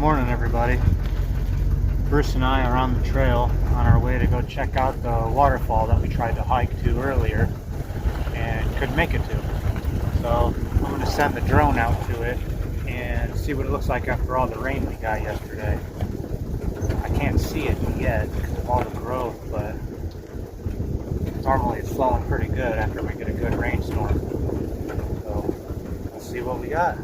Morning, everybody. Bruce and I are on the trail on our way to go check out the waterfall that we tried to hike to earlier and couldn't make it to. So I'm going to send the drone out to it and see what it looks like after all the rain we got yesterday. I can't see it yet because of all the growth, but normally it's flowing pretty good after we get a good rainstorm. So let's see what we got.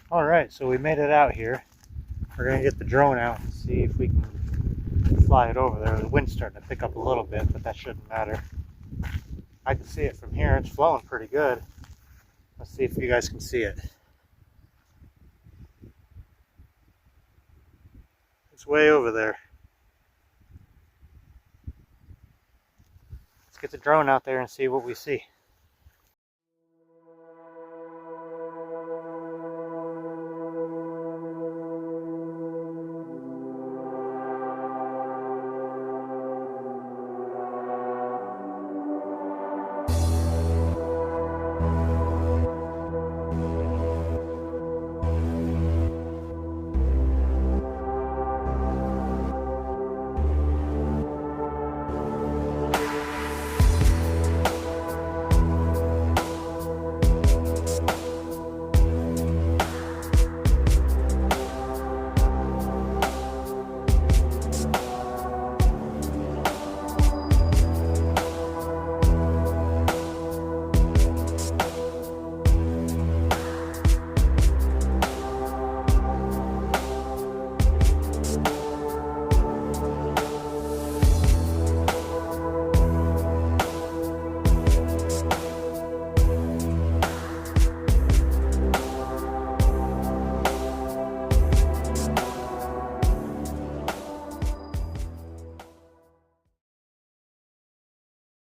Alright, so we made it out here. We're going to get the drone out and see if we can fly it over there. The wind's starting to pick up a little bit, but that shouldn't matter. I can see it from here. It's flowing pretty good. Let's see if you guys can see it. It's way over there. Let's get the drone out there and see what we see.